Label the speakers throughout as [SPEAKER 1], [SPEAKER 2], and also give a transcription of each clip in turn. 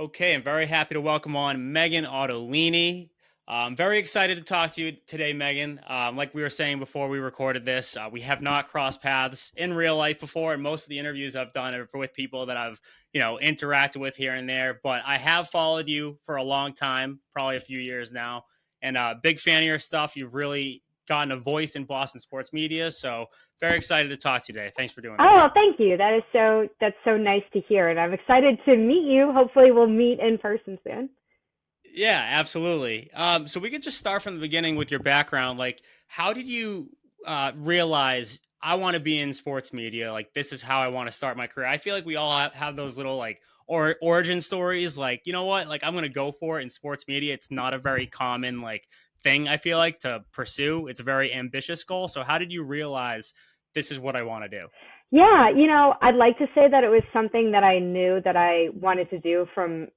[SPEAKER 1] Okay, I'm very happy to welcome on Meghan Ottolini. I'm very excited to talk to you today, Megan. Like we were saying before we recorded this, we have not crossed paths in real life before, and most of the interviews I've done are with people that I've, interacted with here and there. But I have followed you for a long time, probably a few years now, and big fan of your stuff. You've really gotten a voice in Boston sports media, so very excited to talk to you today. Thanks for doing
[SPEAKER 2] Oh,
[SPEAKER 1] this.
[SPEAKER 2] well, thank you. That's so nice to hear, and I'm excited to meet you. Hopefully, we'll meet in person soon.
[SPEAKER 1] Yeah, absolutely. So we could just start from the beginning with your background. Like, how did you realize I want to be in sports media? Like, this is how I want to start my career. I feel like we all have those little like origin stories. Like, you know what? Like, I'm gonna go for it in sports media. It's not a very common like thing. I feel like to pursue. It's a very ambitious goal. So, how did you realize this is what I want to do?
[SPEAKER 2] Yeah, I'd like to say that it was something that I knew that I wanted to do from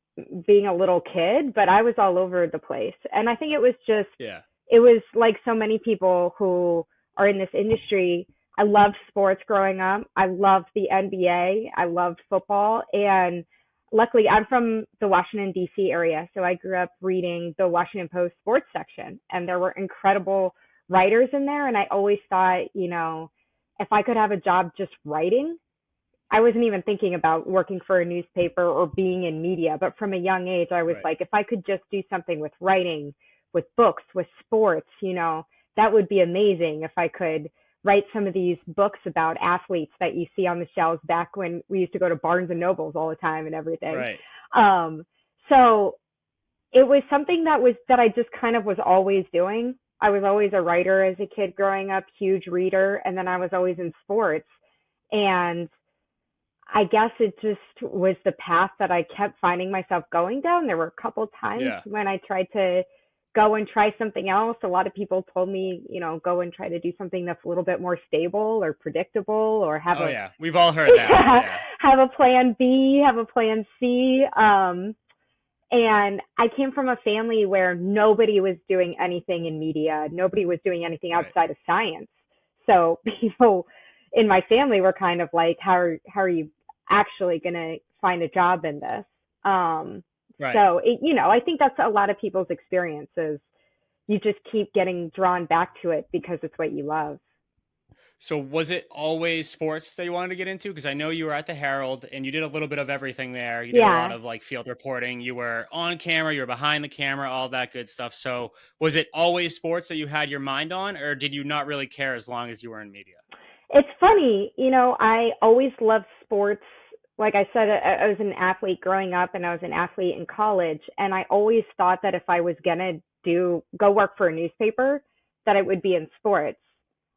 [SPEAKER 2] being a little kid, but I was all over the place. And I think
[SPEAKER 1] Yeah.
[SPEAKER 2] it was like so many people who are in this industry. I loved sports growing up. I loved the NBA. I loved football. And luckily, I'm from the Washington, D.C. area. So I grew up reading the Washington Post sports section, and there were incredible writers in there. And I always thought, if I could have a job just writing, I wasn't even thinking about working for a newspaper or being in media. But from a young age, I was
[SPEAKER 1] Right.
[SPEAKER 2] like, if I could just do something with writing, with books, with sports, that would be amazing if I could write some of these books about athletes that you see on the shelves back when we used to go to Barnes and Nobles all the time and everything.
[SPEAKER 1] Right.
[SPEAKER 2] Um, so it was something that I just kind of was always doing. I was always a writer as a kid growing up, huge reader, and then I was always in sports. And I guess it just was the path that I kept finding myself going down. There were a couple times
[SPEAKER 1] Yeah.
[SPEAKER 2] when I tried to go and try something else. A lot of people told me, go and try to do something that's a little bit more stable or predictable or have
[SPEAKER 1] Oh
[SPEAKER 2] a
[SPEAKER 1] yeah. We've all heard that. Yeah.
[SPEAKER 2] have a plan B, have a plan C. And I came from a family where nobody was doing anything in media. Nobody was doing anything
[SPEAKER 1] Right.
[SPEAKER 2] outside of science. So people in my family were kind of like, how are you actually going to find a job in this? Um,
[SPEAKER 1] Right.
[SPEAKER 2] so I think that's a lot of people's experiences. You just keep getting drawn back to it because it's what you love.
[SPEAKER 1] So was it always sports that you wanted to get into? Because I know you were at the Herald and you did a little bit of everything there. You did a lot
[SPEAKER 2] Yeah.
[SPEAKER 1] of like field reporting. You were on camera, you were behind the camera, all that good stuff. So was it always sports that you had your mind on, or did you not really care as long as you were in media?
[SPEAKER 2] It's funny, I always loved sports. Like I said, I was an athlete growing up and I was an athlete in college. And I always thought that if I was going to go work for a newspaper, that it would be in sports.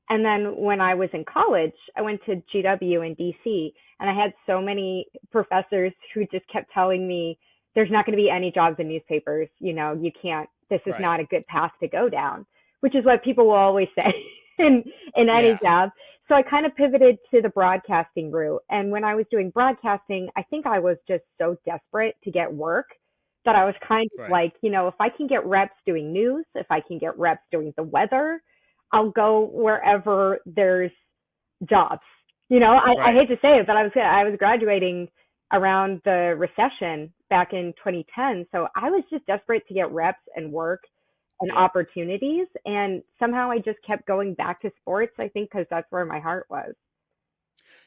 [SPEAKER 2] And then when I was in college, I went to GW in DC, and I had so many professors who just kept telling me there's not going to be any jobs in newspapers. You can't, this is
[SPEAKER 1] Right.
[SPEAKER 2] not a good path to go down, which is what people will always say in, in any
[SPEAKER 1] Yeah.
[SPEAKER 2] job. So I kind of pivoted to the broadcasting route. And when I was doing broadcasting, I think I was just so desperate to get work that I was kind of
[SPEAKER 1] Right.
[SPEAKER 2] like, if I can get reps doing news, if I can get reps doing the weather, I'll go wherever there's jobs. I
[SPEAKER 1] Right.
[SPEAKER 2] hate to say it, but I was graduating around the recession back in 2010, so I was just desperate to get reps and work and
[SPEAKER 1] Yeah.
[SPEAKER 2] opportunities, and somehow I just kept going back to sports. I think because that's where my heart was.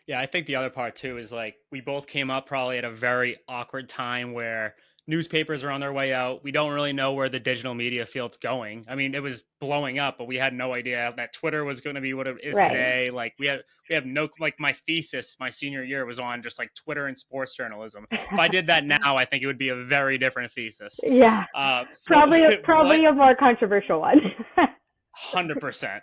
[SPEAKER 1] Yeah, I think the other part too is like we both came up probably at a very awkward time where newspapers are on their way out. We don't really know where the digital media field's going. I mean, it was blowing up, but we had no idea that Twitter was going to be what it is
[SPEAKER 2] Right.
[SPEAKER 1] today. Like we have no like my thesis my senior year was on just like Twitter and sports journalism. If I did that now, I think it would be a very different thesis.
[SPEAKER 2] Yeah,
[SPEAKER 1] So
[SPEAKER 2] probably
[SPEAKER 1] what
[SPEAKER 2] a more controversial one.
[SPEAKER 1] 100%.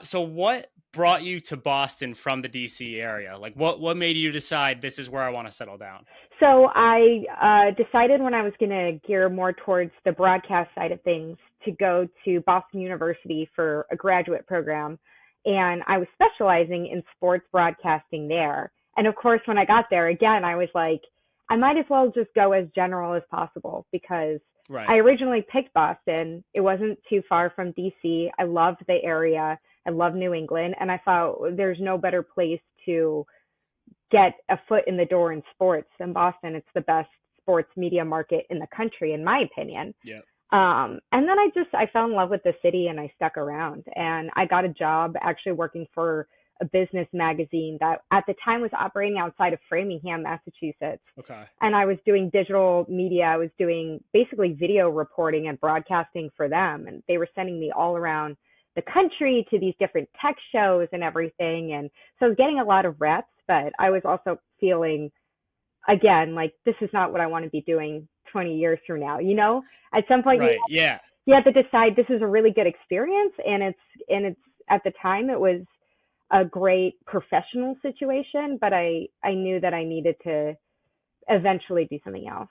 [SPEAKER 1] So what brought you to Boston from the DC area? Like what made you decide this is where I want to settle down?
[SPEAKER 2] So I decided when I was going to gear more towards the broadcast side of things to go to Boston University for a graduate program. And I was specializing in sports broadcasting there. And of course, when I got there, again, I was like, I might as well just go as general as possible because I
[SPEAKER 1] Right.
[SPEAKER 2] originally picked Boston. It wasn't too far from DC. I loved the area. I love New England. And I thought there's no better place to get a foot in the door in sports in Boston. It's the best sports media market in the country, in my opinion.
[SPEAKER 1] Yeah.
[SPEAKER 2] And then I fell in love with the city and I stuck around and I got a job actually working for a business magazine that at the time was operating outside of Framingham, Massachusetts.
[SPEAKER 1] Okay.
[SPEAKER 2] And I was doing digital media. I was doing basically video reporting and broadcasting for them. And they were sending me all around the country to these different tech shows and everything. And so I was getting a lot of reps, but I was also feeling, again, like this is not what I want to be doing 20 years from now. At some point
[SPEAKER 1] Right. Yeah.
[SPEAKER 2] you have to decide this is a really good experience, and it's at the time it was a great professional situation, but I knew that I needed to eventually do something else.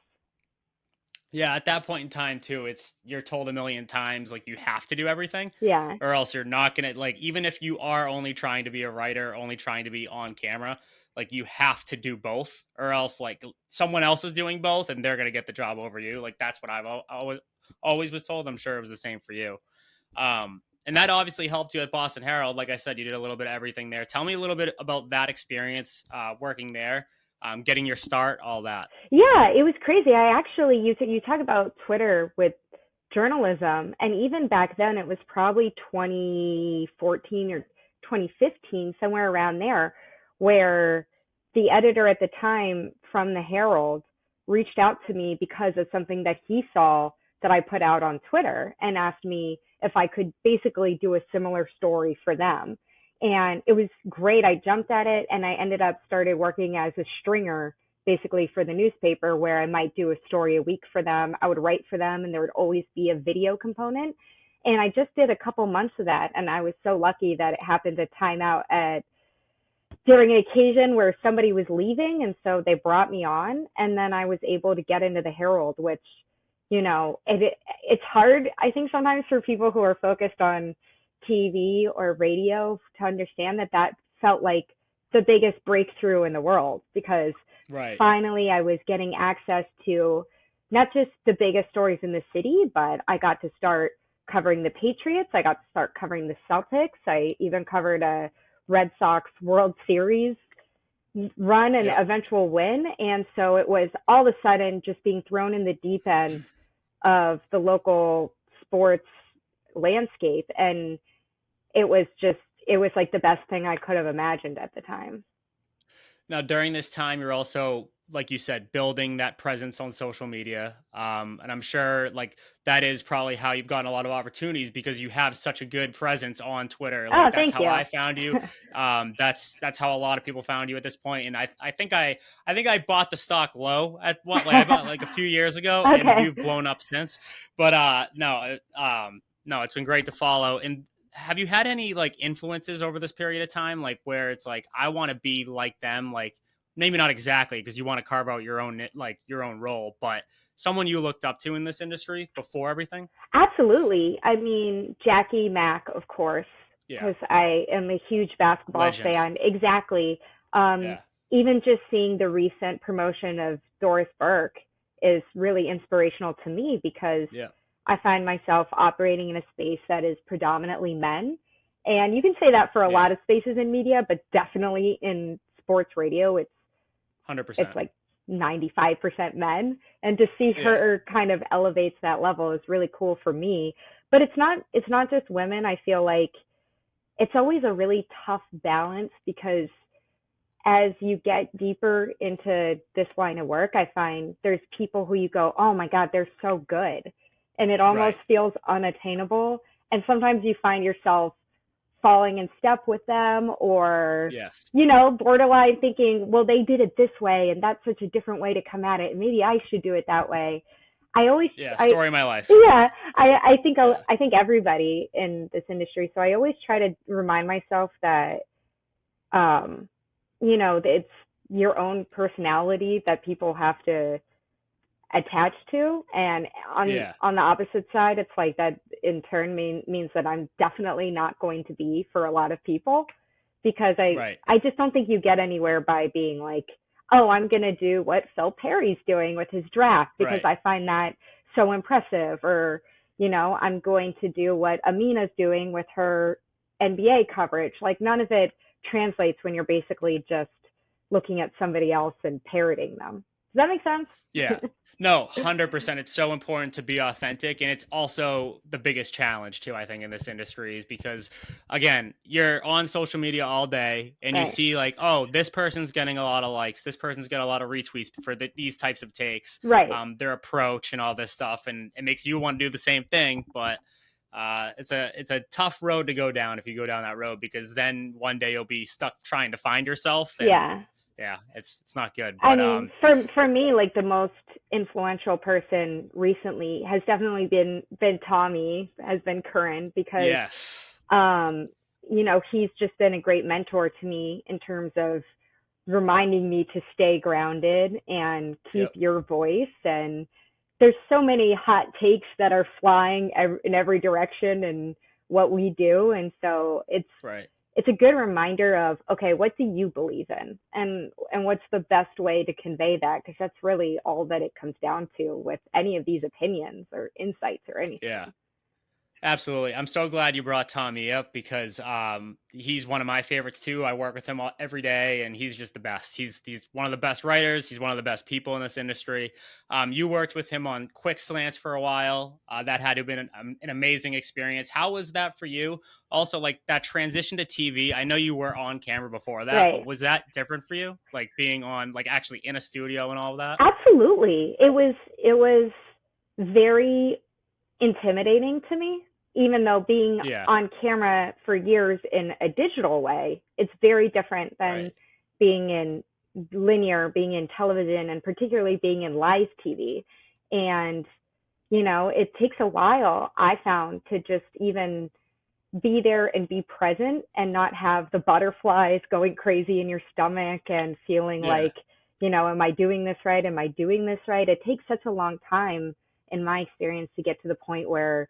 [SPEAKER 1] Yeah, at that point in time too, you're told a million times like you have to do everything
[SPEAKER 2] Yeah.
[SPEAKER 1] or else you're not going to, like, even if you are only trying to be a writer, only trying to be on camera, like you have to do both or else like someone else is doing both and they're going to get the job over you. Like that's what I've always was told. I'm sure it was the same for you. And that obviously helped you at Boston Herald. Like I said, you did a little bit of everything there. Tell me a little bit about that experience working there, getting your start, all that.
[SPEAKER 2] Yeah, it was crazy. I actually, you talk about Twitter with journalism, and even back then, it was probably 2014 or 2015, somewhere around there, where the editor at the time from the Herald reached out to me because of something that he saw that I put out on Twitter and asked me if I could basically do a similar story for them. And it was great. I jumped at it and I ended up started working as a stringer basically for the newspaper where I might do a story a week for them. I would write for them and there would always be a video component. And I just did a couple months of that. And I was so lucky that it happened to time out during an occasion where somebody was leaving. And so they brought me on and then I was able to get into the Herald, which, it's hard, I think, sometimes for people who are focused on TV or radio to understand that felt like the biggest breakthrough in the world because
[SPEAKER 1] Right.
[SPEAKER 2] finally I was getting access to not just the biggest stories in the city, but I got to start covering the Patriots. I got to start covering the Celtics. I even covered a Red Sox World Series run and eventual win. And so it was all of a sudden just being thrown in the deep end of the local sports landscape. And it was like the best thing I could have imagined at the time.
[SPEAKER 1] Now, during this time, you're also, like you said, building that presence on social media. And I'm sure like that is probably how you've gotten a lot of opportunities because you have such a good presence on Twitter. Like that's how I found you. That's how a lot of people found you at this point. And I think I bought the stock low at what, like I bought like a few years ago
[SPEAKER 2] Okay.
[SPEAKER 1] and you've blown up since. But no, it's been great to follow. And have you had any like influences over this period of time, like where it's like, I want to be like them, like maybe not exactly because you want to carve out your own role, but someone you looked up to in this industry before everything?
[SPEAKER 2] Absolutely. I mean, Jackie Mack, of course, because I am a huge basketball
[SPEAKER 1] Legend.
[SPEAKER 2] fan. Exactly. Even just seeing the recent promotion of Doris Burke is really inspirational to me because I find myself operating in a space that is predominantly men. And you can say that for a lot of spaces in media, but definitely in sports radio, it's
[SPEAKER 1] 100%.
[SPEAKER 2] It's like 95% men. And to see her kind of elevates that level is really cool for me. But it's not just women. I feel like it's always a really tough balance because as you get deeper into this line of work, I find there's people who you go, oh my God, they're so good. And it almost feels unattainable. And sometimes you find yourself falling in step with them or, borderline thinking, well, they did it this way and that's such a different way to come at it. And maybe I should do it that way.
[SPEAKER 1] Story of my life.
[SPEAKER 2] Yeah. I think everybody in this industry. So I always try to remind myself that, it's your own personality that people have to attach to, and on the opposite side, it's like that in turn means that I'm definitely not going to be for a lot of people because I just don't think you get anywhere by being like, oh, I'm going to do what Phil Perry's doing with his draft because I find that so impressive, or I'm going to do what Amina's doing with her NBA coverage. Like none of it translates when you're basically just looking at somebody else and parroting them. Does that make sense?
[SPEAKER 1] Yeah. No, 100%. It's so important to be authentic. And it's also the biggest challenge, too, I think, in this industry is because, again, you're on social media all day and you
[SPEAKER 2] Right.
[SPEAKER 1] see, like, oh, this person's getting a lot of likes. This person's getting a lot of retweets for these types of takes,
[SPEAKER 2] Right.
[SPEAKER 1] their approach and all this stuff. And it makes you want to do the same thing. But it's a tough road to go down if you go down that road, because then one day you'll be stuck trying to find yourself. And
[SPEAKER 2] Yeah.
[SPEAKER 1] yeah, it's not good.
[SPEAKER 2] I
[SPEAKER 1] But
[SPEAKER 2] mean, for me, like the most influential person recently has definitely been Tommy, has been Curran, because
[SPEAKER 1] yes.
[SPEAKER 2] um, he's just been a great mentor to me in terms of reminding me to stay grounded and keep
[SPEAKER 1] Yep.
[SPEAKER 2] your voice. And there's so many hot takes that are flying in every direction and what we do, and so
[SPEAKER 1] Right.
[SPEAKER 2] it's a good reminder of, okay, what do you believe in, and what's the best way to convey that, because that's really all that it comes down to with any of these opinions or insights or
[SPEAKER 1] Yeah.
[SPEAKER 2] anything.
[SPEAKER 1] Absolutely. I'm so glad you brought Tommy up because he's one of my favorites too. I work with him every day, and he's just the best. He's one of the best writers. He's one of the best people in this industry. You worked with him on Quick Slants for a while. That had to have been an amazing experience. How was that for you? Also, like that transition to TV. I know you were on camera before that, but
[SPEAKER 2] Right.
[SPEAKER 1] was that different for you? Like being on, like actually in a studio and all of that?
[SPEAKER 2] Absolutely. It was very intimidating to me, even though being
[SPEAKER 1] Yeah.
[SPEAKER 2] on camera for years in a digital way, it's very different than
[SPEAKER 1] Right.
[SPEAKER 2] being in linear, being in television, and particularly being in live TV. And, it takes a while, I found, to just even be there and be present and not have the butterflies going crazy in your stomach and feeling
[SPEAKER 1] Yeah.
[SPEAKER 2] like, am I doing this right? Am I doing this right? It takes such a long time, in my experience, to get to the point where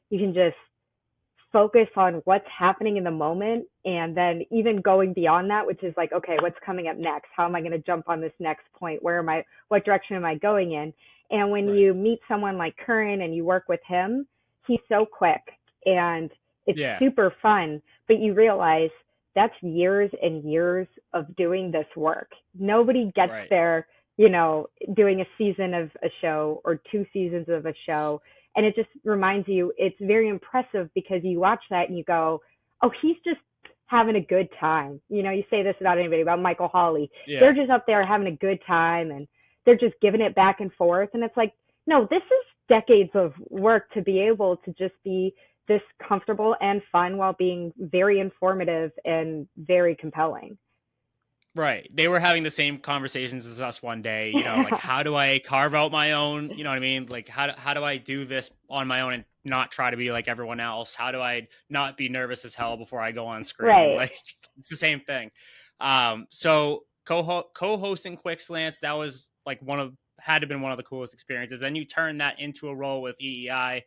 [SPEAKER 2] you can just focus on what's happening in the moment, and then even going beyond that, which is like, okay, what's coming up next? How am I going to jump on this next point? What direction am I going in? And when
[SPEAKER 1] Right.
[SPEAKER 2] you meet someone like Curran and you work with him, he's so quick and it's
[SPEAKER 1] Yeah.
[SPEAKER 2] super fun, but you realize that's years and years of doing this work. Nobody gets
[SPEAKER 1] Right.
[SPEAKER 2] there, doing a season of a show or two seasons of a show, and it just reminds you, it's very impressive because you watch that and you go, oh, he's just having a good time. You say this about anybody, about Michael Hawley. They're
[SPEAKER 1] Yeah.
[SPEAKER 2] just up there having a good time and they're just giving it back and forth. And it's like, no, this is decades of work to be able to just be this comfortable and fun while being very informative and very compelling.
[SPEAKER 1] Right. They were having the same conversations as us one day, like how do I carve out my own, you know what I mean? Like how do I do this on my own and not try to be like everyone else? How do I not be nervous as hell before I go on screen?
[SPEAKER 2] Right.
[SPEAKER 1] Like it's the same thing. So co-hosting Quick Slants, that was like had to been one of the coolest experiences. Then you turn that into a role with EEI.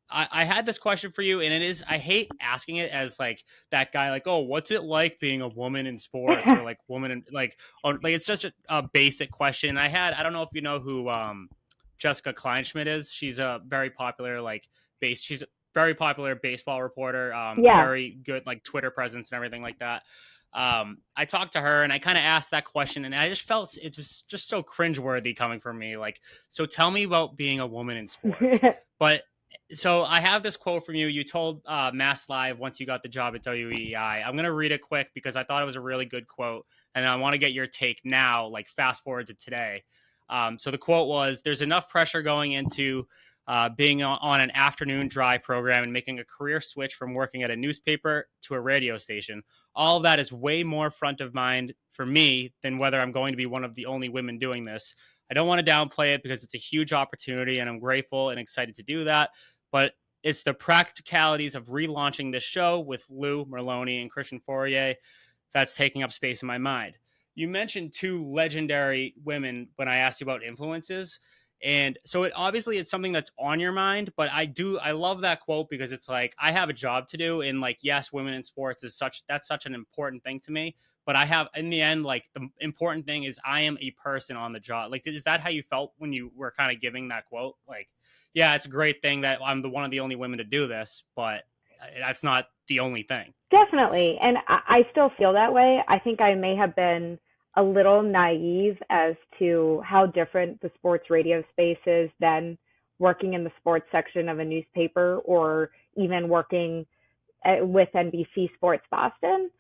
[SPEAKER 1] I had this question for you, and it is, I hate asking it as like that guy, like, oh, what's it like being a woman in sports, or like woman in like it's just a basic question. I don't know if you know who Jessica Kleinschmidt is. She's a very popular she's a very popular baseball reporter,
[SPEAKER 2] Yeah.
[SPEAKER 1] very good like Twitter presence and everything like that. I talked to her and I kind of asked that question, and I just felt it was just so cringeworthy coming from me. Like, so tell me about being a woman in sports. But so I have this quote from you. You told Mass Live once you got the job at WEI. I'm going to read it quick because I thought it was a really good quote, and I want to get your take now, like fast forward to today. So the quote was, there's enough pressure going into being on an afternoon drive program and making a career switch from working at a newspaper to a radio station. All of that is way more front of mind for me than whether I'm going to be one of the only women doing this. I don't want to downplay it because it's a huge opportunity and I'm grateful and excited to do that. But it's the practicalities of relaunching this show with Lou Merloni and Christian Fourier that's taking up space in my mind. You mentioned two legendary women when I asked you about influences. And so it's something that's on your mind, but I love that quote because it's like, I have a job to do. And like, yes, women in sports that's such an important thing to me. But I have, in the end, like the important thing is I am a person on the job. Like, is that how you felt when you were kind of giving that quote? Like, yeah, it's a great thing that I'm one of the only women to do this, but that's not the only thing.
[SPEAKER 2] Definitely. And I still feel that way. I think I may have been a little naive as to how different the sports radio space is than working in the sports section of a newspaper or even working with NBC Sports Boston.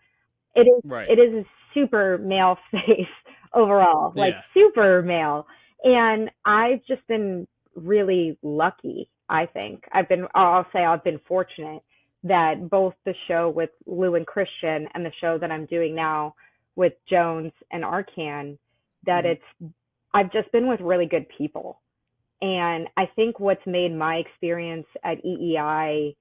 [SPEAKER 1] Right.
[SPEAKER 2] It is a super male space overall, like
[SPEAKER 1] Yeah.
[SPEAKER 2] super male. And I've just been really lucky, I think. I'll say I've been fortunate that both the show with Lou and Christian and the show that I'm doing now with Jones and Arcan, that
[SPEAKER 1] Mhm.
[SPEAKER 2] I've just been with really good people. And I think what's made my experience at EEI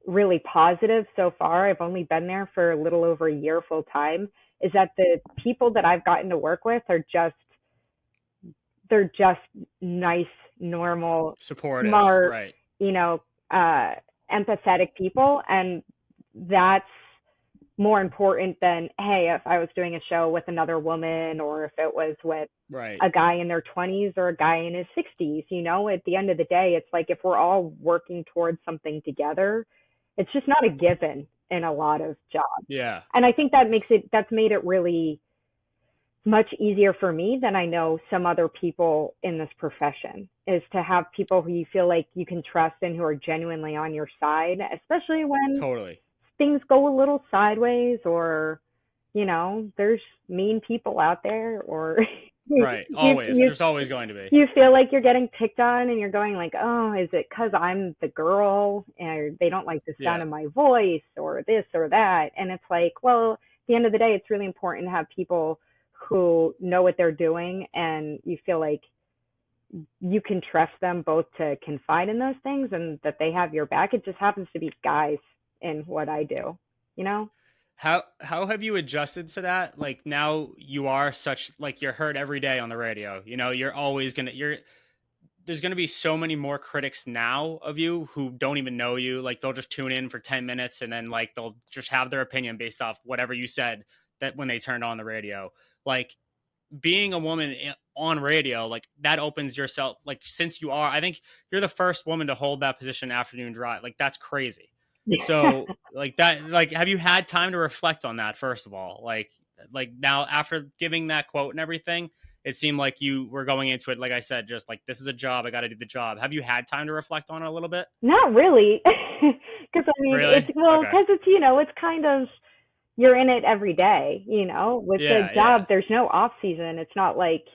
[SPEAKER 2] really positive so far, I've only been there for a little over a year full time, is that the people that I've gotten to work with are they're just nice, normal,
[SPEAKER 1] Supportive.
[SPEAKER 2] smart,
[SPEAKER 1] Right.
[SPEAKER 2] you know, uh, empathetic people. And that's more important than, hey, if I was doing a show with another woman or if it was with
[SPEAKER 1] Right.
[SPEAKER 2] a guy in their 20s or a guy in his 60s, at the end of the day, it's like if we're all working towards something together, it's just not a given in a lot of jobs.
[SPEAKER 1] Yeah.
[SPEAKER 2] And I think that's made it really much easier for me than I know some other people in this profession, is to have people who you feel like you can trust and who are genuinely on your side, especially when
[SPEAKER 1] Totally.
[SPEAKER 2] things go a little sideways or, there's mean people out there or you,
[SPEAKER 1] Right. Always.
[SPEAKER 2] you,
[SPEAKER 1] There's always going to be.
[SPEAKER 2] you feel like you're getting picked on and you're going like, oh, is it because I'm the girl and they don't like the sound
[SPEAKER 1] Yeah.
[SPEAKER 2] of my voice or this or that? And it's like, well, at the end of the day, it's really important to have people who know what they're doing and you feel like you can trust them both to confide in those things and that they have your back. It just happens to be guys in what I do, you know?
[SPEAKER 1] How have you adjusted to that? Like now you are such like you're heard every day on the radio. You're always gonna you're there's gonna be so many more critics now of you who don't even know you. Like they'll just tune in for 10 minutes and then like they'll just have their opinion based off whatever you said that when they turned on the radio. Like being a woman on radio, like that opens yourself, like since I think you're the first woman to hold that position afternoon drive, like that's crazy. So like that, like have you had time to reflect on that first of all? Like now after giving that quote and everything, it seemed like you were going into it, like I said, just like this is a job, I got to do the job. Have you had time to reflect on it a little bit?
[SPEAKER 2] Not really. Because I mean,
[SPEAKER 1] Really? Okay.
[SPEAKER 2] it's kind of, you're in it every day, with the
[SPEAKER 1] Yeah, yeah.
[SPEAKER 2] job, there's no off season. It's not like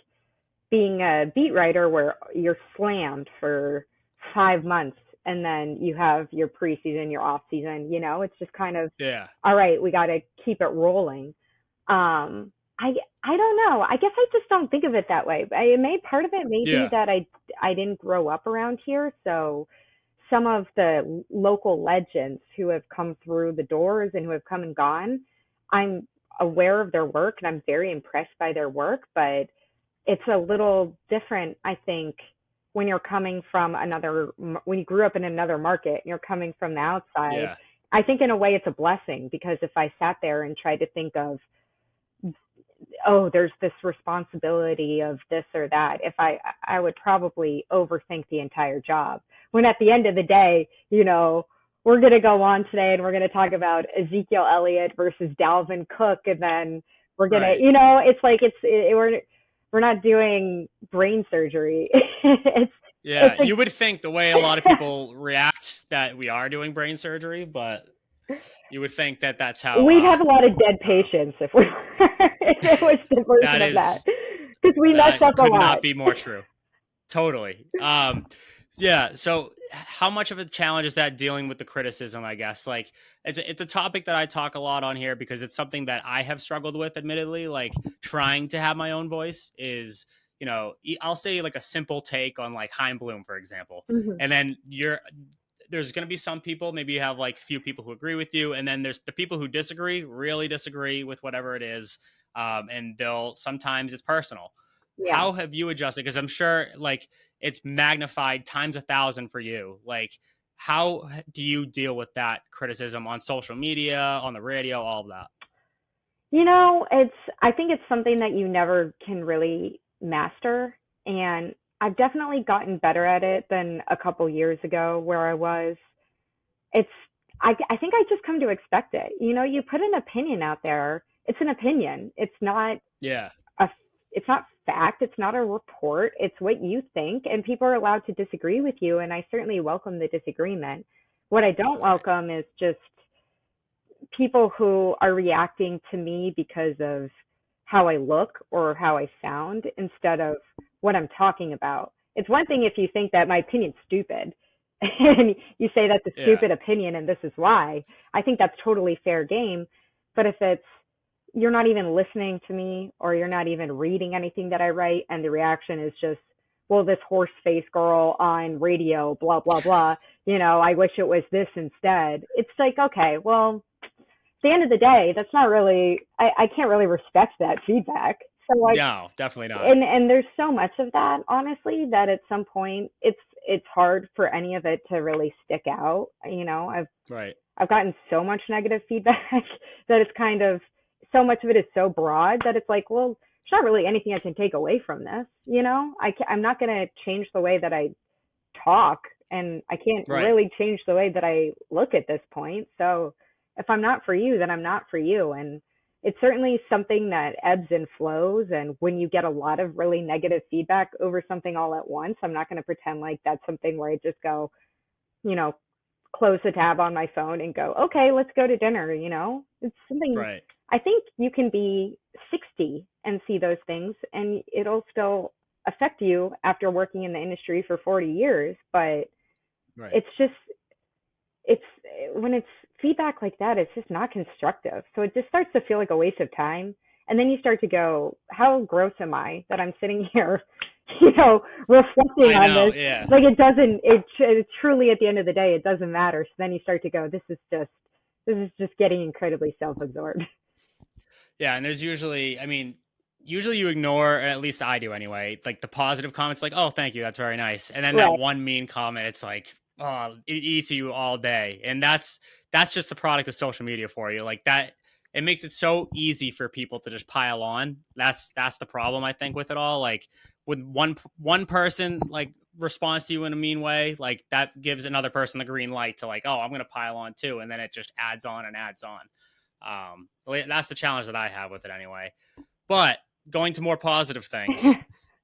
[SPEAKER 2] being a beat writer where you're slammed for 5 months and then you have your preseason, your off season, it's just kind of,
[SPEAKER 1] Yeah.
[SPEAKER 2] all right, we got to keep it rolling. I don't know. I guess I just don't think of it that way. Part of it may be
[SPEAKER 1] Yeah.
[SPEAKER 2] that I didn't grow up around here, so some of the local legends who have come through the doors and who have come and gone, I'm aware of their work and I'm very impressed by their work, but it's a little different, I think, when you're coming from when you grew up in another market and you're coming from the outside.
[SPEAKER 1] Yeah.
[SPEAKER 2] I think in a way it's a blessing because if I sat there and tried to think of, oh, there's this responsibility of this or that, I would probably overthink the entire job. When at the end of the day, we're going to go on today and we're going to talk about Ezekiel Elliott versus Dalvin Cook, and then we're going to,
[SPEAKER 1] Right.
[SPEAKER 2] it's like we're not doing brain surgery.
[SPEAKER 1] Yeah,
[SPEAKER 2] it's
[SPEAKER 1] you would think the way a lot of people react that we are doing brain surgery, but you would think that that's how.
[SPEAKER 2] We'd have a lot of dead patients if we were, if it was the version
[SPEAKER 1] That
[SPEAKER 2] of that,
[SPEAKER 1] is
[SPEAKER 2] because we mess
[SPEAKER 1] that
[SPEAKER 2] up a
[SPEAKER 1] could
[SPEAKER 2] lot.
[SPEAKER 1] not be more true. Totally. Yeah. So, how much of a challenge is that dealing with the criticism? I guess like it's a topic that I talk a lot on here because it's something that I have struggled with. Admittedly, like trying to have my own voice is. I'll say like a simple take on like Heim Bloom, for example,
[SPEAKER 2] Mm-hmm.
[SPEAKER 1] and then there's going to be some people, maybe you have like few people who agree with you. And then there's the people who really disagree with whatever it is. And sometimes it's personal.
[SPEAKER 2] Yeah.
[SPEAKER 1] How have you adjusted? Because I'm sure like it's magnified times 1,000 for you. Like, how do you deal with that criticism on social media, on the radio, all of that?
[SPEAKER 2] I think it's something that you never can really master. And I've definitely gotten better at it than a couple years ago where I was. It's, I think I just come to expect it. You put an opinion out there, it's an opinion. It's not
[SPEAKER 1] Yeah.
[SPEAKER 2] a it's not fact, it's not a report, it's what you think, and people are allowed to disagree with you, and I certainly welcome the disagreement. What I don't
[SPEAKER 1] Right.
[SPEAKER 2] welcome is just people who are reacting to me because of how I look or how I sound instead of what I'm talking about. It's one thing if you think that my opinion's stupid and you say that's a
[SPEAKER 1] Yeah.
[SPEAKER 2] stupid opinion and this is why. I think that's totally fair game. But if it's you're not even listening to me or you're not even reading anything that I write and the reaction is just, well, this horse face girl on radio, blah, blah, blah, I wish it was this instead. It's like, okay, well, the end of the day, that's not really I can't really respect that feedback. So like
[SPEAKER 1] No, definitely not.
[SPEAKER 2] and there's so much of that honestly that at some point it's hard for any of it to really stick out.
[SPEAKER 1] Right.
[SPEAKER 2] I've gotten so much negative feedback that it's kind of so much of it is so broad that it's like, well, there's not really anything I can take away from this. I'm not going to change the way that I talk, and I can't
[SPEAKER 1] Right.
[SPEAKER 2] really change the way that I look at this point. So if I'm not for you, then I'm not for you. And it's certainly something that ebbs and flows. And when you get a lot of really negative feedback over something all at once, I'm not going to pretend like that's something where I just go, you know, close the tab on my phone and go, okay, let's go to dinner. It's something
[SPEAKER 1] Right.
[SPEAKER 2] I think you can be 60 and see those things and it'll still affect you after working in the industry for 40 years. But
[SPEAKER 1] Right.
[SPEAKER 2] it's just, it's when it's feedback like that, it's just not constructive. So it just starts to feel like a waste of time. And then you start to go, how gross am I that I'm sitting here, reflecting
[SPEAKER 1] I
[SPEAKER 2] on
[SPEAKER 1] know.
[SPEAKER 2] this?
[SPEAKER 1] Yeah.
[SPEAKER 2] Like it truly at the end of the day, it doesn't matter. So then you start to go, this is just getting incredibly self-absorbed.
[SPEAKER 1] Yeah, and there's usually, usually you ignore, or at least I do anyway, like the positive comments, like, "Oh, thank you, that's very nice," and then that
[SPEAKER 2] Right.
[SPEAKER 1] one mean comment, it's like, oh, it eats you all day, and that's just the product of social media for you. Like that, it makes it so easy for people to just pile on. That's the problem I think with it all. Like when one person like responds to you in a mean way, like that gives another person the green light to like, oh, I'm gonna pile on too, and then it just adds on and adds on. That's the challenge that I have with it anyway. But going to more positive things,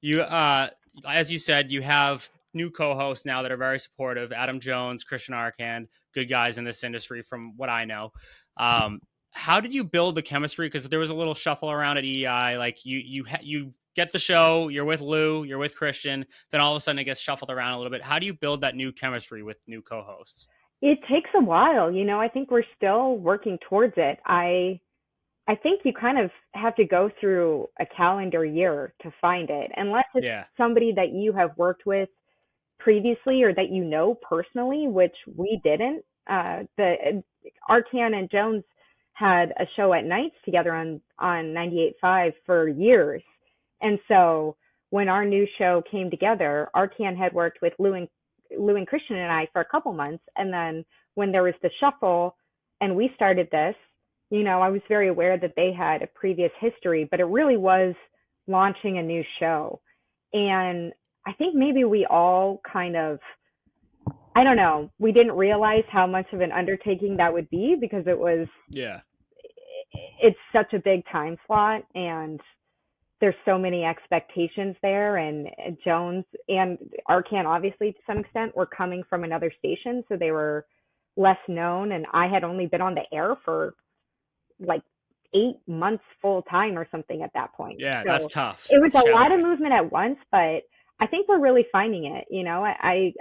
[SPEAKER 1] you, as you said, you have new co-hosts now that are very supportive. Adam Jones, Christian Arcand, good guys in this industry, from what I know. How did you build the chemistry? Because there was a little shuffle around at EI. Like you get the show, you're with Lou, you're with Christian, then all of a sudden it gets shuffled around a little bit. How do you build that new chemistry with new co-hosts?
[SPEAKER 2] It takes a while, I think we're still working towards it. I think you kind of have to go through a calendar year to find it, unless it's
[SPEAKER 1] Yeah,
[SPEAKER 2] somebody that you have worked with previously or that you know personally, which we didn't. The Arcan and Jones had a show at nights together on 98.5 for years, and so when our new show came together, Arcan had worked with Lou and Christian and I for a couple months, and then when there was the shuffle and we started this, I was very aware that they had a previous history, but it really was launching a new show. And I think maybe we all kind of, I don't know, we didn't realize how much of an undertaking that would be because
[SPEAKER 1] yeah,
[SPEAKER 2] it's such a big time slot and there's so many expectations there. And Jones and Arcan, obviously, to some extent, were coming from another station. So they were less known. And I had only been on the air for like 8 months full time or something at that point.
[SPEAKER 1] yeah. That's
[SPEAKER 2] So
[SPEAKER 1] tough.
[SPEAKER 2] it was
[SPEAKER 1] That's
[SPEAKER 2] a lot of
[SPEAKER 1] challenging.
[SPEAKER 2] movement at once, but I think we're really finding it.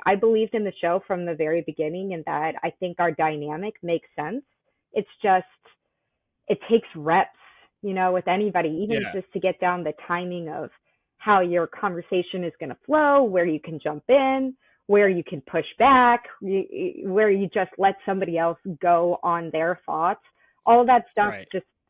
[SPEAKER 2] I believed in the show from the very beginning and that I think our dynamic makes sense. It's just, it takes reps, with anybody, even
[SPEAKER 1] Yeah,
[SPEAKER 2] just to get down the timing of how your conversation is going to flow, where you can jump in, where you can push back, where you just let somebody else go on their thoughts. All of that stuff
[SPEAKER 1] right.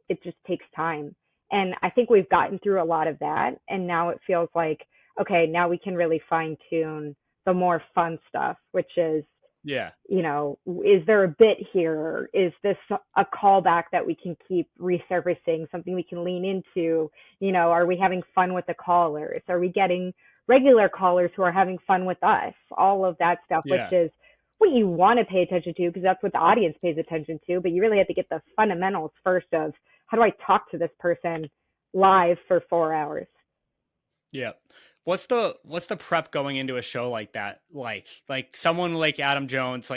[SPEAKER 2] it just takes time. And I think we've gotten through a lot of that. And now it feels like, okay, now we can really fine tune the more fun stuff, which is,
[SPEAKER 1] Yeah,
[SPEAKER 2] is there a bit here? Is this a callback that we can keep resurfacing, something we can lean into? Are we having fun with the callers? Are we getting regular callers who are having fun with us? All of that stuff, which
[SPEAKER 1] yeah,
[SPEAKER 2] is what you want to pay attention to because that's what the audience pays attention to. But you really have to get the fundamentals first of how do I talk to this person live for 4 hours.
[SPEAKER 1] Yeah. What's the prep going into a show like that? Like someone like Adam Jones,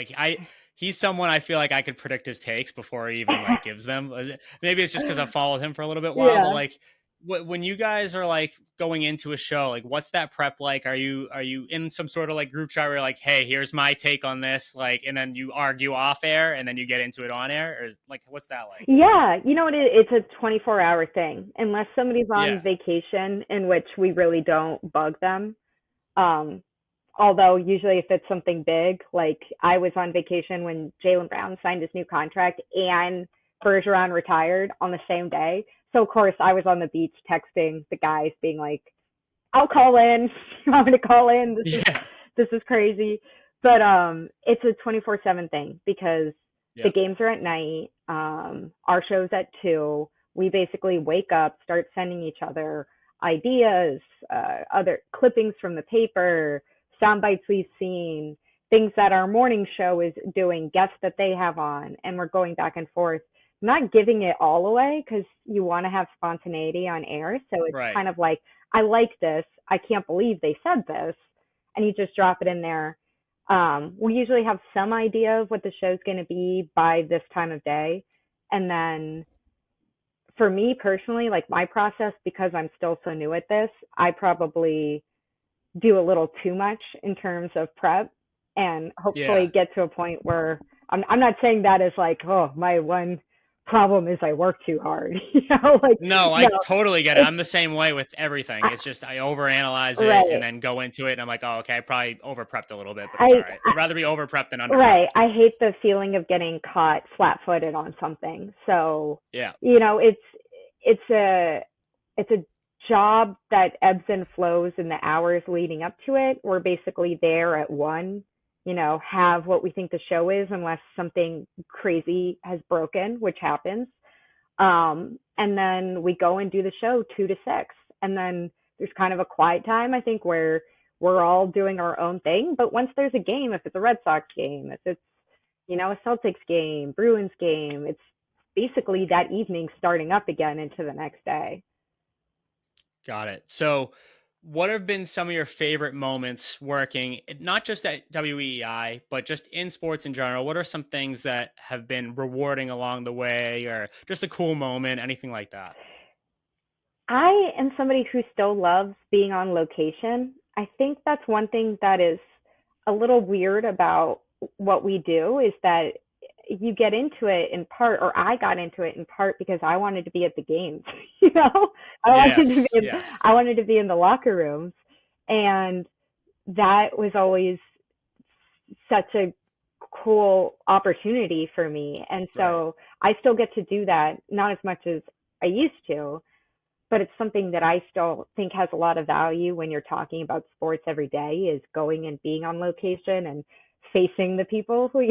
[SPEAKER 1] he's someone I feel like I could predict his takes before he even like gives them. Maybe it's just because I've followed him for a little bit while, but
[SPEAKER 2] Yeah.
[SPEAKER 1] like when you guys are like going into a show, like what's that prep like? Are you in some sort of like group chat where you're like, hey, here's my take on this, like, and then you argue off air and then you get into it on air, or like what's that like?
[SPEAKER 2] Yeah, you know what? It's a 24-hour thing. Unless somebody's on
[SPEAKER 1] Yeah.
[SPEAKER 2] vacation, in which we really don't bug them. Um, Although usually if it's something big, like I was on vacation when Jaylen Brown signed his new contract and Bergeron retired on the same day. So of course I was on the beach texting the guys, being like, "I'll call in. You want me to call in?
[SPEAKER 1] Yeah.
[SPEAKER 2] This is crazy." But it's a 24/7 thing because the
[SPEAKER 1] Yep.
[SPEAKER 2] games are at night. Our show's at 2. We basically wake up, start sending each other ideas, other clippings from the paper, sound bites we've seen, things that our morning show is doing, guests that they have on, and we're going back and forth. Not giving it all away because you want to have spontaneity on air. So it's
[SPEAKER 1] Right.
[SPEAKER 2] kind of like, I like this. I can't believe they said this. And you just drop it in there. We usually have some idea of what the show's going to be by this time of day. And then for me personally, like my process, because I'm still so new at this, I probably do a little too much in terms of prep and hopefully
[SPEAKER 1] Yeah.
[SPEAKER 2] get to a point where I'm not saying that is like, oh, my one problem is I work too hard. Like,
[SPEAKER 1] No, I
[SPEAKER 2] no,
[SPEAKER 1] totally get it.
[SPEAKER 2] it's
[SPEAKER 1] I'm the same way with everything. It's just I overanalyze it and
[SPEAKER 2] right.
[SPEAKER 1] then go into it and I'm like, oh, okay, I probably over prepped a little bit, but it's all
[SPEAKER 2] I,
[SPEAKER 1] right. I'd rather be over prepped than under
[SPEAKER 2] right.
[SPEAKER 1] prepped.
[SPEAKER 2] I hate the feeling of getting caught flat-footed on something. So,
[SPEAKER 1] Yeah.
[SPEAKER 2] it's a job that ebbs and flows in the hours leading up to it. We're basically there at 1, have what we think the show is unless something crazy has broken, which happens. And then we go and do the show 2 to 6. And then there's kind of a quiet time, I think, where we're all doing our own thing. But once there's a game, if it's a Red Sox game, if it's, a Celtics game, Bruins game, it's basically that evening starting up again into the next day.
[SPEAKER 1] Got it. So, what have been some of your favorite moments working, not just at WEI, but just in sports in general? What are some things that have been rewarding along the way or just a cool moment, anything like that?
[SPEAKER 2] I am somebody who still loves being on location. I think that's one thing that is a little weird about what we do is that you get into it in part, or I got into it in part because I wanted to be at the games. you know, I wanted to be
[SPEAKER 1] Yes.
[SPEAKER 2] in,
[SPEAKER 1] Yes.
[SPEAKER 2] I wanted to be in the locker rooms, and that was always such a cool opportunity for me. And
[SPEAKER 1] Right.
[SPEAKER 2] so I still get to do that, not as much as I used to, but it's something that I still think has a lot of value when you're talking about sports every day is going and being on location and facing the people who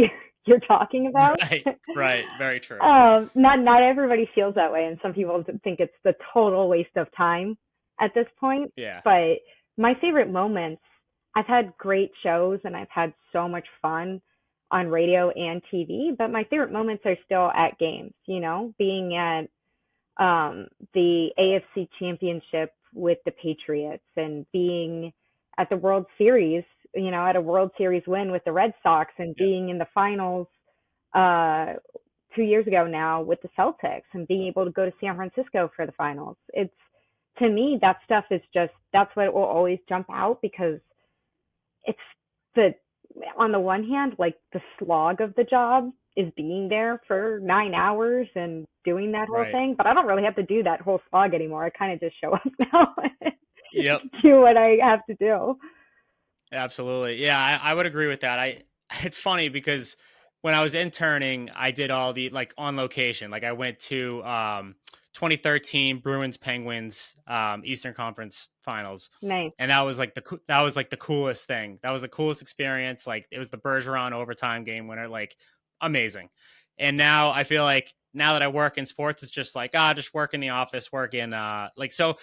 [SPEAKER 2] you're talking about.
[SPEAKER 1] Right. Right. Very true.
[SPEAKER 2] Not everybody feels that way, and some people think it's the total waste of time at this point.
[SPEAKER 1] Yeah.
[SPEAKER 2] But my favorite moments, I've had great shows and I've had so much fun on radio and TV, but my favorite moments are still at games, being at the AFC Championship with the Patriots and being at the World Series, at a World Series win with the Red Sox and
[SPEAKER 1] Yep.
[SPEAKER 2] being in the finals uh, 2 years ago now with the Celtics and being able to go to San Francisco for the finals. It's to me that stuff is just that's what will always jump out because it's the on the one hand, like the slog of the job is being there for 9 hours and doing that whole
[SPEAKER 1] Right.
[SPEAKER 2] thing, but I don't really have to do that whole slog anymore. I kind of just show up now and
[SPEAKER 1] Yep.
[SPEAKER 2] do what I have to do.
[SPEAKER 1] Absolutely. Yeah, I would agree with that. It's funny because when I was interning, I did all the like on location. Like I went to 2013 Bruins Penguins Eastern Conference Finals.
[SPEAKER 2] Nice.
[SPEAKER 1] And that was like the coolest thing. That was the coolest experience. Like it was the Bergeron overtime game winner, like amazing. And now I feel like now that I work in sports, it's just like just work in the office, work in like so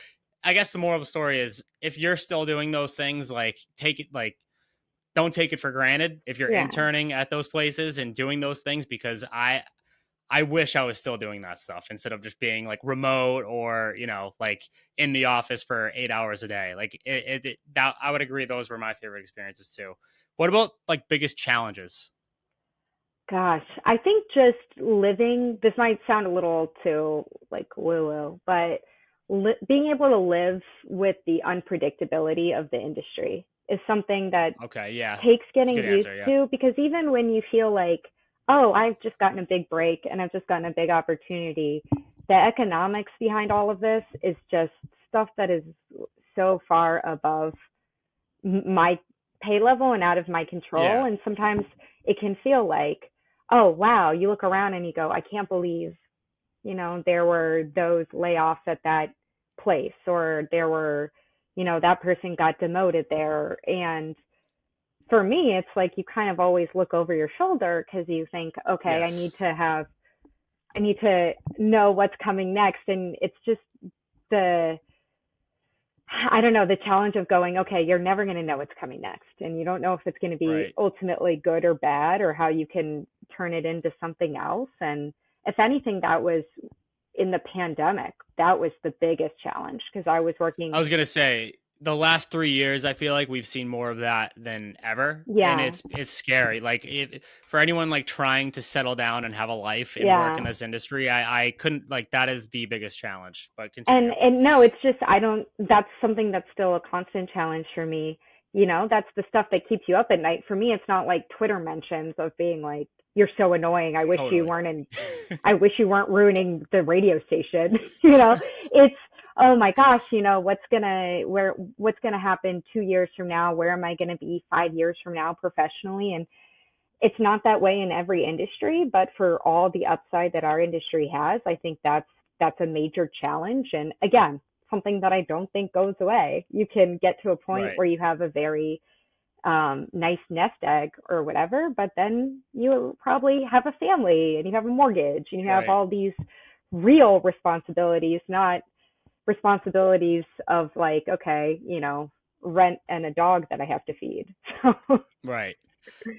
[SPEAKER 1] I guess the moral of the story is if you're still doing those things, like take it like don't take it for granted if you're
[SPEAKER 2] Yeah.
[SPEAKER 1] interning at those places and doing those things because I wish I was still doing that stuff instead of just being like remote or, like in the office for 8 hours a day. Like that, I would agree. Those were my favorite experiences too. What about like biggest challenges?
[SPEAKER 2] Gosh, I think just living, this might sound a little too like woo-woo, but being able to live with the unpredictability of the industry is something that
[SPEAKER 1] Okay. Yeah.
[SPEAKER 2] takes
[SPEAKER 1] It's a
[SPEAKER 2] getting
[SPEAKER 1] good
[SPEAKER 2] used
[SPEAKER 1] answer. Yeah.
[SPEAKER 2] to, because even when you feel like, oh, I've just gotten a big break and I've just gotten a big opportunity, the economics behind all of this is just stuff that is so far above my pay level and out of my control.
[SPEAKER 1] Yeah.
[SPEAKER 2] And sometimes it can feel like, oh, wow, you look around and you go, I can't believe, there were those layoffs at that place, or there were, that person got demoted there. And for me, it's like you kind of always look over your shoulder because you think, okay,
[SPEAKER 1] Yes.
[SPEAKER 2] I need to know what's coming next. And it's just the, I don't know, the challenge of going, okay, you're never going to know what's coming next. And you don't know if it's going to be
[SPEAKER 1] Right.
[SPEAKER 2] ultimately good or bad, or how you can turn it into something else. And if anything, that was in the pandemic, that was the biggest challenge because I was
[SPEAKER 1] I
[SPEAKER 2] working.
[SPEAKER 1] was gonna say the last 3 years, I feel like we've seen more of that than ever, and
[SPEAKER 2] Yeah.
[SPEAKER 1] it's scary. Like for anyone like trying to settle down and have a life and work in
[SPEAKER 2] Yeah.
[SPEAKER 1] this industry, I couldn't like that is the biggest challenge. But
[SPEAKER 2] And
[SPEAKER 1] continue.
[SPEAKER 2] no, it's just I don't that's something that's still a constant challenge for me. That's the stuff that keeps you up at night. For me, it's not like Twitter mentions of being like, you're so annoying.
[SPEAKER 1] Totally.
[SPEAKER 2] I wish you weren't ruining the radio station. It's, oh my gosh, what's gonna happen 2 years from now? Where am I gonna be 5 years from now professionally? And it's not that way in every industry, but for all the upside that our industry has, I think that's a major challenge. And again, something that I don't think goes away. You can get to a point
[SPEAKER 1] Right.
[SPEAKER 2] where you have a very nice nest egg or whatever, but then you probably have a family and you have a mortgage and you have
[SPEAKER 1] Right.
[SPEAKER 2] all these real responsibilities, not responsibilities of like, okay, rent and a dog that I have to feed. So
[SPEAKER 1] Right.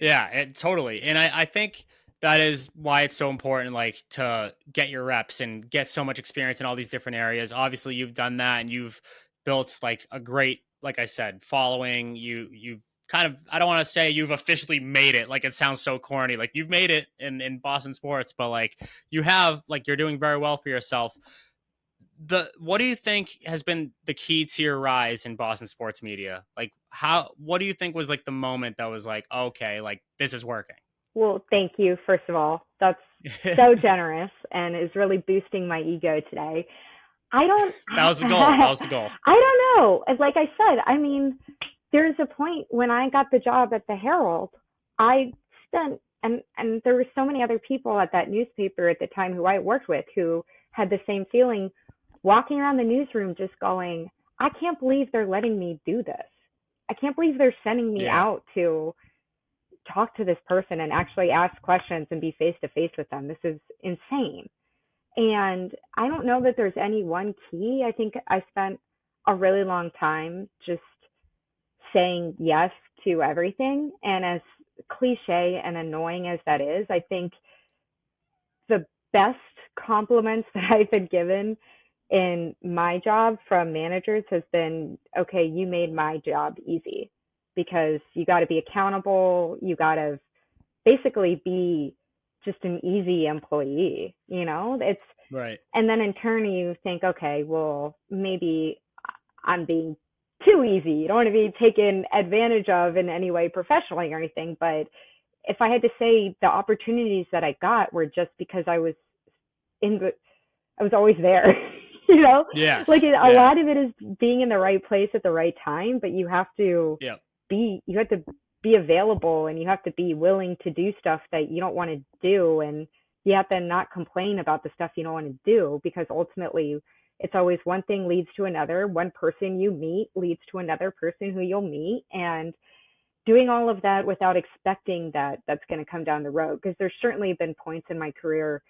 [SPEAKER 1] Yeah, totally. And I think that is why it's so important, like to get your reps and get so much experience in all these different areas. Obviously, you've done that and you've built like a great, like I said, following. You've kind of, I don't want to say you've officially made it. Like it sounds so corny. Like you've made it in Boston sports, but like you have, like you're doing very well for yourself. What do you think has been the key to your rise in Boston sports media? Like what do you think was like the moment that was like, okay, like this is working?
[SPEAKER 2] well, thank you, first of all. That's so generous and is really boosting my ego today. I don't,
[SPEAKER 1] That was the goal. That was the goal.
[SPEAKER 2] I don't know. Like I said, I mean, there's a point when I got the job at the Herald, I spent, and there were so many other people at that newspaper at the time who I worked with who had the same feeling, walking around the newsroom just going, I can't believe they're letting me do this. I can't believe they're sending me
[SPEAKER 1] Yeah.
[SPEAKER 2] out to talk to this person and actually ask questions and be face to face with them. This is insane. And I don't know that there's any one key. I think I spent a really long time just saying yes to everything. And as cliche and annoying as that is, I think the best compliments that I've been given in my job from managers has been, okay, you made my job easy because you got to be accountable. You got to basically be just an easy employee.
[SPEAKER 1] Right.
[SPEAKER 2] And then in turn you think, okay, well, maybe I'm being too easy. You don't want to be taken advantage of in any way professionally or anything. But if I had to say, the opportunities that I got were just because I was always there. Like
[SPEAKER 1] Yes.
[SPEAKER 2] a
[SPEAKER 1] Yeah.
[SPEAKER 2] lot of it is being in the right place at the right time, but
[SPEAKER 1] Yep.
[SPEAKER 2] you have to be available and you have to be willing to do stuff that you don't want to do. And you have to not complain about the stuff you don't want to do, because ultimately it's always one thing leads to another. One person you meet leads to another person who you'll meet. And doing all of that without expecting that that's going to come down the road. Because there's certainly been points in my career,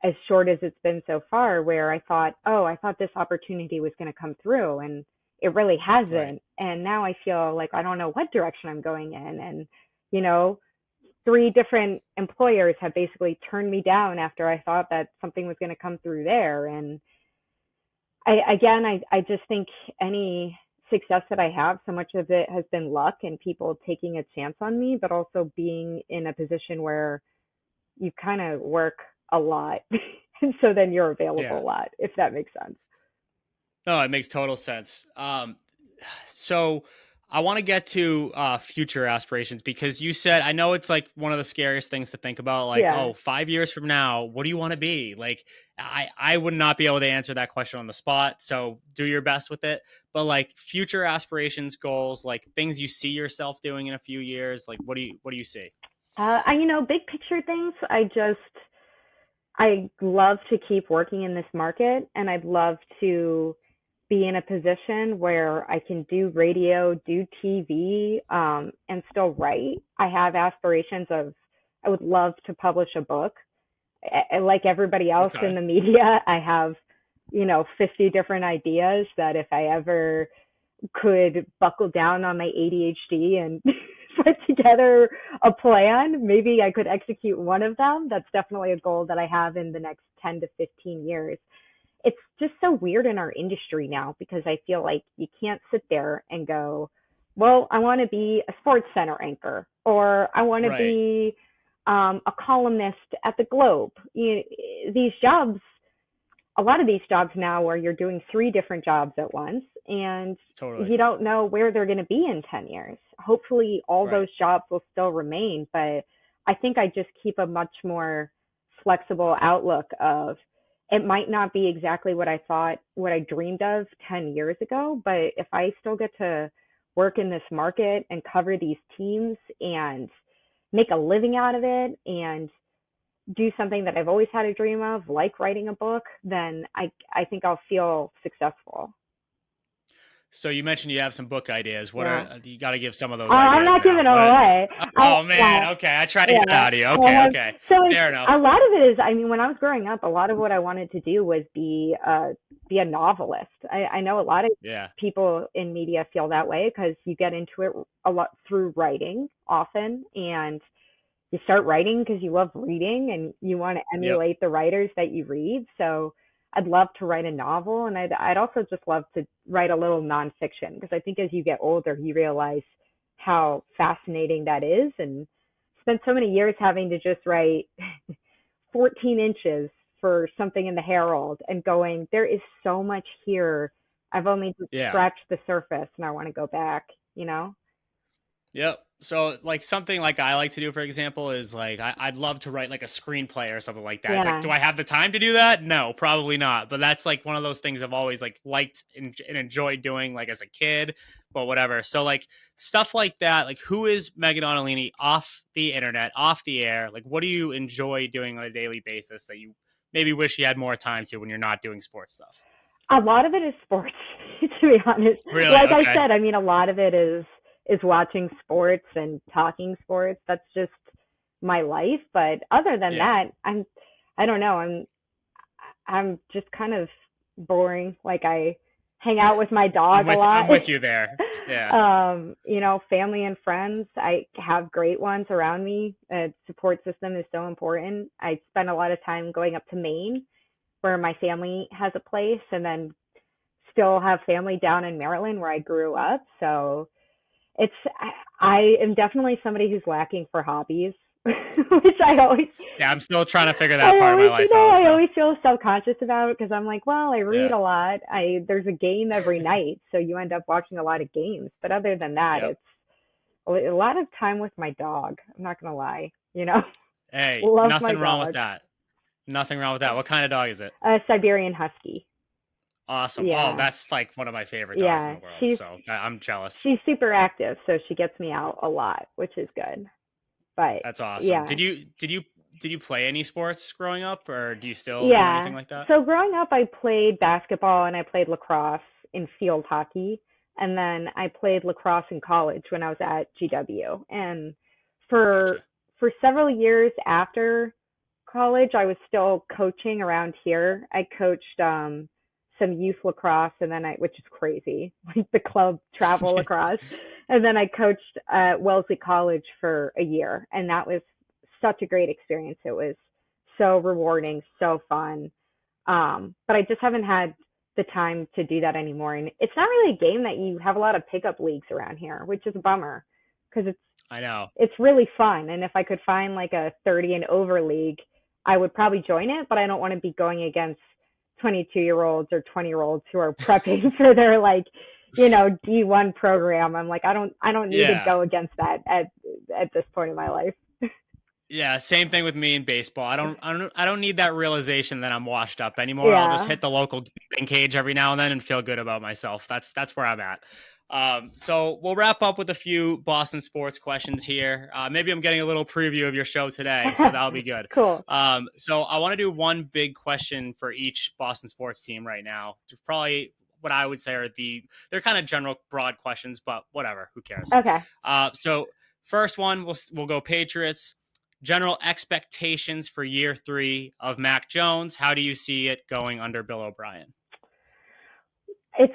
[SPEAKER 2] as short as it's been so far, where I thought, oh, I thought this opportunity was going to come through, and it really
[SPEAKER 1] Right.
[SPEAKER 2] hasn't. And now I feel like I don't know what direction I'm going in. And, you know, three different employers have basically turned me down after I thought that something was going to come through there. And I just think any success that I have, so much of it has been luck and people taking a chance on me, but also being in a position where you kind of work a lot. And so then you're available
[SPEAKER 1] Yeah.
[SPEAKER 2] a lot, if that makes sense.
[SPEAKER 1] No, it makes total sense. So I want to get to future aspirations because you said, I know it's like one of the scariest things to think about, like,
[SPEAKER 2] Yeah.
[SPEAKER 1] oh, 5 years from now, what do you want to be? Like, I would not be able to answer that question on the spot. So do your best with it. But like future aspirations, goals, like things you see yourself doing in a few years, like what do you see?
[SPEAKER 2] Big picture things, I love to keep working in this market, and I'd love to be in a position where I can do radio, do TV, and still write. I have aspirations of, I would love to publish a book. Like everybody else in
[SPEAKER 1] Okay.
[SPEAKER 2] the media, I have, 50 different ideas that if I ever could buckle down on my ADHD and put together a plan, maybe I could execute one of them. That's definitely a goal that I have in the next 10 to 15 years. It's just so weird in our industry now because I feel like you can't sit there and go, well, I want to be a sports center anchor or I want to
[SPEAKER 1] Right.
[SPEAKER 2] be a columnist at the Globe. These jobs, a lot of these jobs now where you're doing three different jobs at once and
[SPEAKER 1] Totally.
[SPEAKER 2] you don't know where they're going to be in 10 years. Hopefully all
[SPEAKER 1] Right.
[SPEAKER 2] those jobs will still remain, but I think I just keep a much more flexible outlook of it might not be exactly what I thought, what I dreamed of 10 years ago, but if I still get to work in this market and cover these teams and make a living out of it and do something that I've always had a dream of, like writing a book, then I think I'll feel successful.
[SPEAKER 1] So you mentioned you have some book ideas. What are
[SPEAKER 2] Yeah.
[SPEAKER 1] you got to give some of those
[SPEAKER 2] I'm
[SPEAKER 1] ideas
[SPEAKER 2] not giving
[SPEAKER 1] now?
[SPEAKER 2] them
[SPEAKER 1] What?
[SPEAKER 2] away. I
[SPEAKER 1] Oh man.
[SPEAKER 2] Yeah,
[SPEAKER 1] Okay, I try to get it
[SPEAKER 2] yeah.
[SPEAKER 1] out of you. Okay. Okay.
[SPEAKER 2] So
[SPEAKER 1] Fair
[SPEAKER 2] a
[SPEAKER 1] enough.
[SPEAKER 2] lot of it is, I mean, when I was growing up, a lot of what I wanted to do was be a novelist. I know a lot of
[SPEAKER 1] Yeah.
[SPEAKER 2] people in media feel that way because you get into it a lot through writing often, and you start writing because you love reading and you want to
[SPEAKER 1] Yep.
[SPEAKER 2] emulate the writers that you read. So I'd love to write a novel, and I'd also just love to write a little nonfiction because I think as you get older, you realize how fascinating that is, and spent so many years having to just write 14 inches for something in the Herald and going, there is so much here. I've only just
[SPEAKER 1] Yeah.
[SPEAKER 2] scratched the surface and I want to go back, you know?
[SPEAKER 1] Yep. So like something like I like to do, for example, is like I'd love to write like a screenplay or something like that. It's like,
[SPEAKER 2] Yeah.
[SPEAKER 1] do I have the time to do that? No, probably not. But that's like one of those things I've always like liked and enjoyed doing like as a kid, but whatever. So like stuff like that, like who is Megan Ottolini off the internet, off the air? Like what do you enjoy doing on a daily basis that you maybe wish you had more time to when you're not doing sports stuff?
[SPEAKER 2] A lot of it is sports, to be honest.
[SPEAKER 1] Really?
[SPEAKER 2] Like I
[SPEAKER 1] Okay.
[SPEAKER 2] said, I mean, a lot of it is watching sports and talking sports. That's just my life. But other than
[SPEAKER 1] Yeah.
[SPEAKER 2] that, I don't know. I'm just kind of boring. Like I hang out with my
[SPEAKER 1] I'm
[SPEAKER 2] dog a
[SPEAKER 1] with
[SPEAKER 2] lot.
[SPEAKER 1] I'm with you there. Yeah.
[SPEAKER 2] Family and friends. I have great ones around me. A support system is so important. I spend a lot of time going up to Maine where my family has a place and then still have family down in Maryland where I grew up. So it's I am definitely somebody who's lacking for hobbies, which
[SPEAKER 1] Yeah, I'm still trying to figure that part of my life out.
[SPEAKER 2] I
[SPEAKER 1] So
[SPEAKER 2] always feel self-conscious about because I'm like, well, I read
[SPEAKER 1] yeah.
[SPEAKER 2] a lot. I There's a game every night, so you end up watching a lot of games. But other than that,
[SPEAKER 1] Yep.
[SPEAKER 2] it's a lot of time with my dog. I'm not gonna lie,
[SPEAKER 1] Hey,
[SPEAKER 2] love my
[SPEAKER 1] nothing wrong with
[SPEAKER 2] dog.
[SPEAKER 1] that. Nothing wrong with that. What kind of dog is it?
[SPEAKER 2] A Siberian Husky.
[SPEAKER 1] Awesome. Oh,
[SPEAKER 2] Yeah,
[SPEAKER 1] that's like one of my favorite dogs in
[SPEAKER 2] yeah.
[SPEAKER 1] the world.
[SPEAKER 2] She's
[SPEAKER 1] So I'm jealous.
[SPEAKER 2] she's super active, so she gets me out a lot, which is good. But
[SPEAKER 1] That's awesome.
[SPEAKER 2] yeah,
[SPEAKER 1] Did you play any sports growing up, or do you still do anything
[SPEAKER 2] yeah.
[SPEAKER 1] like that?
[SPEAKER 2] So growing up, I played basketball and I played lacrosse in field hockey, and then I played lacrosse in college when I was at GW. And for
[SPEAKER 1] Gotcha.
[SPEAKER 2] for several years after college, I was still coaching around here. I coached some youth lacrosse, and then which is crazy, like the club travel lacrosse. And then I coached at Wellesley College for a year, and that was such a great experience. It was so rewarding, so fun. But I just haven't had the time to do that anymore. And it's not really a game that you have a lot of pickup leagues around here, which is a bummer because
[SPEAKER 1] I know.
[SPEAKER 2] it's really fun. And if I could find like a 30 and over league, I would probably join it, but I don't want to be going against 22-year-olds or 20-year-olds who are prepping for their like, D1 program. I'm like, I don't need to
[SPEAKER 1] Yeah.
[SPEAKER 2] go against that at this point in my life.
[SPEAKER 1] Yeah, same thing with me in baseball. I don't need that realization that I'm washed up anymore. I'll just
[SPEAKER 2] Yeah.
[SPEAKER 1] hit the local batting cage every now and then and feel good about myself. That's where I'm at. So we'll wrap up with a few Boston sports questions here. Maybe I'm getting a little preview of your show today, so that'll be good.
[SPEAKER 2] Cool.
[SPEAKER 1] So I want to do one big question for each Boston sports team right now. Probably what I would say are they're kind of general, broad questions, but whatever, who cares?
[SPEAKER 2] Okay.
[SPEAKER 1] So first one, we'll go Patriots. General expectations for year 3 of Mac Jones. How do you see it going under Bill O'Brien?
[SPEAKER 2] It's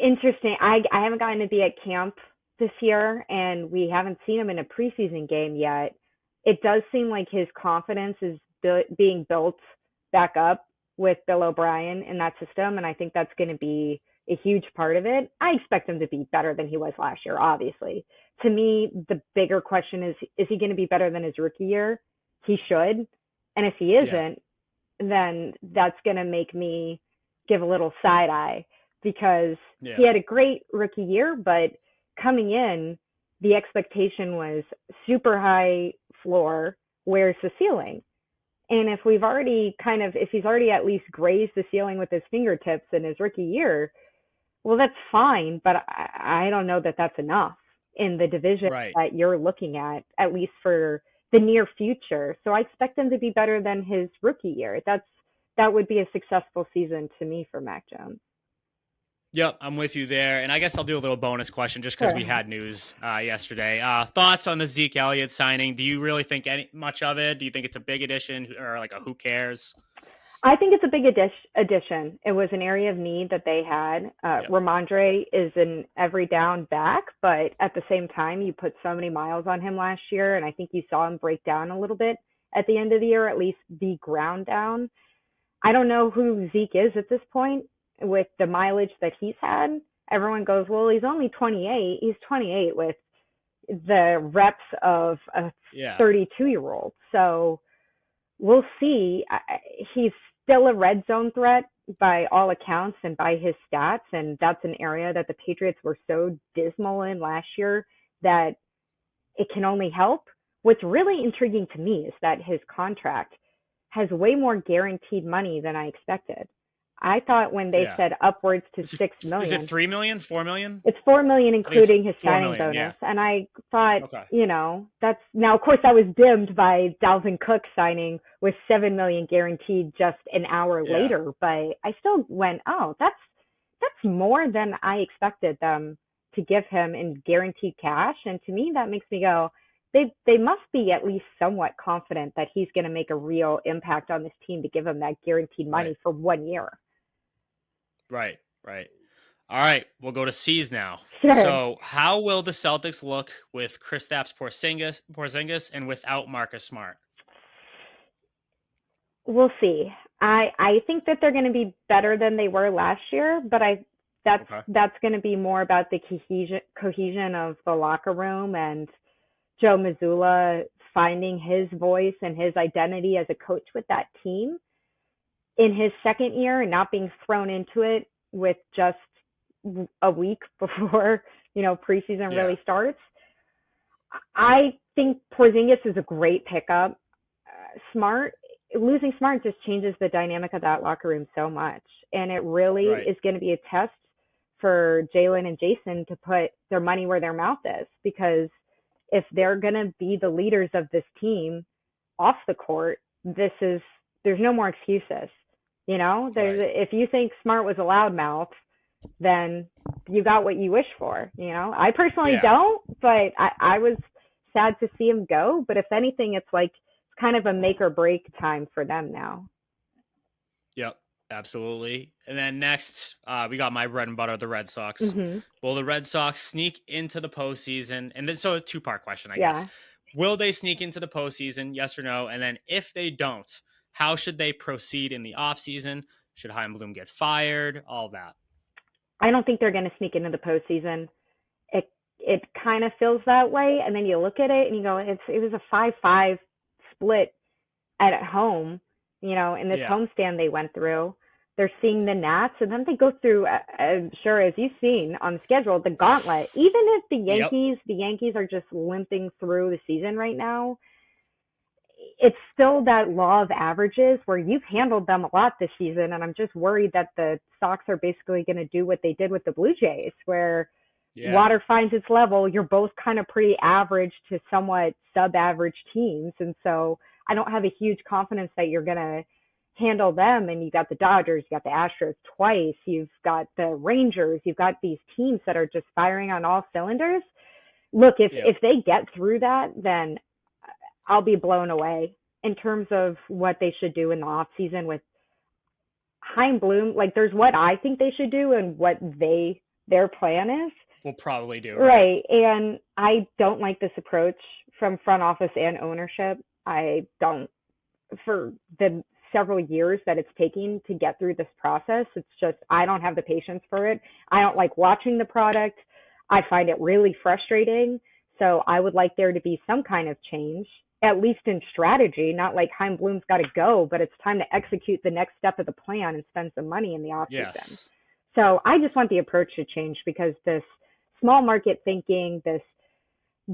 [SPEAKER 2] interesting. I haven't gotten to be at camp this year, and we haven't seen him in a preseason game yet. It does seem like his confidence is being built back up with Bill O'Brien in that system, and I think that's going to be a huge part of it. I expect him to be better than he was last year, obviously. To me, the bigger question is he going to be better than his rookie year? He should. And if he isn't, then that's going to make me give a little side eye because he had a great rookie year, but coming in, the expectation was super high floor. Where's the ceiling? And if he's already at least grazed the ceiling with his fingertips in his rookie year, well, that's fine, but I don't know that that's enough in the division that you're looking at least for the near future. So I expect him to be better than his rookie year. That would be a successful season to me for Mac Jones.
[SPEAKER 1] Yep, I'm with you there. And I guess I'll do a little bonus question just because we had news yesterday. Thoughts on the Zeke Elliott signing? Do you really think much of it? Do you think it's a big addition or like a who cares?
[SPEAKER 2] I think it's a big addition. It was an area of need that they had. Ramondre is an every down back, but at the same time, you put so many miles on him last year, and I think you saw him break down a little bit at the end of the year, at least be ground down. I don't know who Zeke is at this point with the mileage that he's had. Everyone goes, well, he's only 28. He's 28 with the reps of a 32-year-old. So we'll see. He's still a red zone threat by all accounts and by his stats, and that's an area that the Patriots were so dismal in last year that it can only help. What's really intriguing to me is that his contract has way more guaranteed money than I expected. I thought when they said upwards to $6 million.
[SPEAKER 1] Is it $3 million, $4 million?
[SPEAKER 2] It's $4 million, including his signing bonus. And I thought, that's now, of course, that was dimmed by Dalvin Cook signing with $7 million guaranteed just an hour later. But I still went, oh, that's more than I expected them to give him in guaranteed cash. And to me, that makes me go, they must be at least somewhat confident that he's going to make a real impact on this team to give him that guaranteed money for 1 year.
[SPEAKER 1] Right. All right, we'll go to C's now.
[SPEAKER 2] Sure.
[SPEAKER 1] So how will the Celtics look with Kristaps Porzingis and without Marcus Smart?
[SPEAKER 2] We'll see. I think that they're going to be better than they were last year, but that's going to be more about the cohesion of the locker room and Joe Mazzulla finding his voice and his identity as a coach with that team in his second year and not being thrown into it with just a week before, preseason really starts. I think Porzingis is a great pickup. Losing Smart just changes the dynamic of that locker room so much. And it really is going to be a test for Jalen and Jason to put their money where their mouth is, because if they're going to be the leaders of this team off the court, there's no more excuses. If you think Smart was a loudmouth, then you got what you wish for. I personally don't, but I was sad to see him go. But if anything, it's kind of a make or break time for them now.
[SPEAKER 1] Yep. Absolutely. And then next, we got my bread and butter, the Red Sox.
[SPEAKER 2] Mhm.
[SPEAKER 1] Will the Red Sox sneak into the postseason? And then, so a two-part question, I guess.
[SPEAKER 2] Yeah.
[SPEAKER 1] Will they sneak into the postseason? Yes or no? And then if they don't, how should they proceed in the offseason? Should Heim Bloom get fired? All that.
[SPEAKER 2] I don't think they're going to sneak into the postseason. It kind of feels that way, and then you look at it and you go, it was a 5-5 split at home, in this
[SPEAKER 1] Yeah.
[SPEAKER 2] homestand they went through. They're seeing the Nats, and then they go through, sure, as you've seen on the schedule, the gauntlet. Even if
[SPEAKER 1] Yep.
[SPEAKER 2] The Yankees are just limping through the season right now, it's still that law of averages where you've handled them a lot this season, and I'm just worried that the Sox are basically going to do what they did with the Blue Jays, where
[SPEAKER 1] Yeah.
[SPEAKER 2] water finds its level. You're both kind of pretty average to somewhat sub-average teams, and so I don't have a huge confidence that you're going to handle them. And you got the Dodgers, you got the Astros twice, you've got the Rangers, you've got these teams that are just firing on all cylinders. Look,
[SPEAKER 1] Yep.
[SPEAKER 2] if they get through that, then I'll be blown away in terms of what they should do in the off season with Heim Bloom. Like, there's what I think they should do and what their plan is.
[SPEAKER 1] We'll probably do, right?
[SPEAKER 2] Right. And I don't like this approach from front office and ownership. I don't, for the several years that it's taking to get through this process. It's just, I don't have the patience for it. I don't like watching the product. I find it really frustrating. So I would like there to be some kind of change, at least in strategy, not like Heim Bloom's got to go, but it's time to execute the next step of the plan and spend some money in the off season.
[SPEAKER 1] Yes.
[SPEAKER 2] So I just want the approach to change, because this small market thinking, this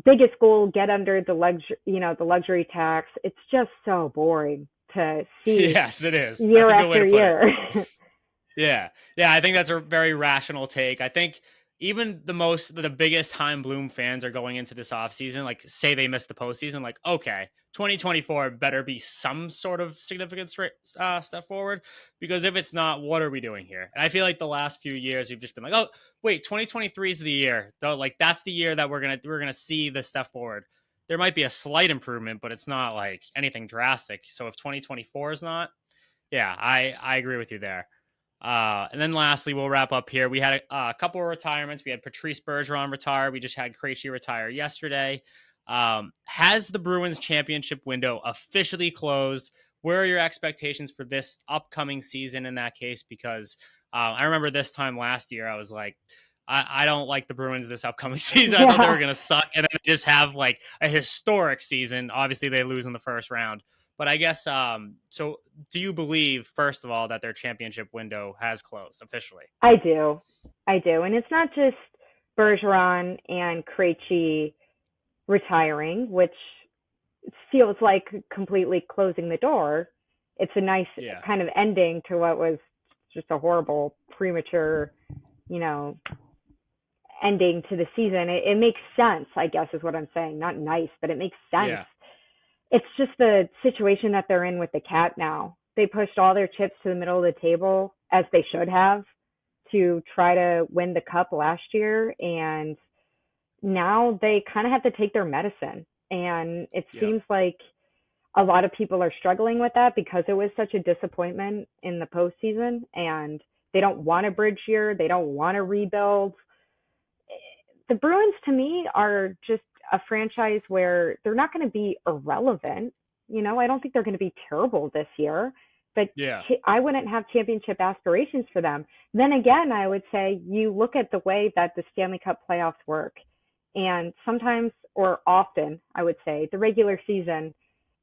[SPEAKER 2] biggest goal, get under the luxury tax, it's just so boring to see
[SPEAKER 1] Yes, it is. That's
[SPEAKER 2] year
[SPEAKER 1] a good way
[SPEAKER 2] after
[SPEAKER 1] to put it.
[SPEAKER 2] year.
[SPEAKER 1] Yeah. Yeah, I think that's a very rational take. I think even the biggest Heim Bloom fans are going into this offseason, like, say they missed the postseason, like, okay, 2024 better be some sort of significant step forward, because if it's not, what are we doing here? And I feel like the last few years we've just been like, oh, wait, 2023 is the year. Though, like, that's the year that we're gonna see the step forward. There might be a slight improvement, but it's not like anything drastic. So if 2024 is not, yeah, I agree with you there. And then lastly, we'll wrap up here. We had a couple of retirements. We had Patrice Bergeron retire. We just had Krejci retire yesterday. Has the Bruins championship window officially closed? Where are your expectations for this upcoming season in that case? Because I remember this time last year, I was like, I don't like the Bruins this upcoming season. I thought they were
[SPEAKER 2] Yeah,
[SPEAKER 1] going to suck. And then they just have like a historic season. Obviously, they lose in the first round. But I guess, so do you believe, first of all, that their championship window has closed officially?
[SPEAKER 2] I do. I do. And it's not just Bergeron and Krejci retiring, which feels like completely closing the door. It's a nice
[SPEAKER 1] Yeah.
[SPEAKER 2] kind of ending to what was just a horrible, premature, you know, ending to the season. It makes sense, I guess, is what I'm saying. Not nice, but it makes sense.
[SPEAKER 1] Yeah.
[SPEAKER 2] It's just the situation that they're in with the cap now. They pushed all their chips to the middle of the table, as they should have, to try to win the cup last year. And now they kind of have to take their medicine. And it
[SPEAKER 1] Yeah.
[SPEAKER 2] seems like a lot of people are struggling with that because it was such a disappointment in the postseason, and they don't want a bridge year. They don't want to rebuild. The Bruins, to me, are just a franchise where they're not going to be irrelevant. I don't think they're going to be terrible this year, but
[SPEAKER 1] Yeah.
[SPEAKER 2] I wouldn't have championship aspirations for them. Then again, I would say you look at the way that the Stanley Cup playoffs work, and sometimes, or often, I would say, the regular season,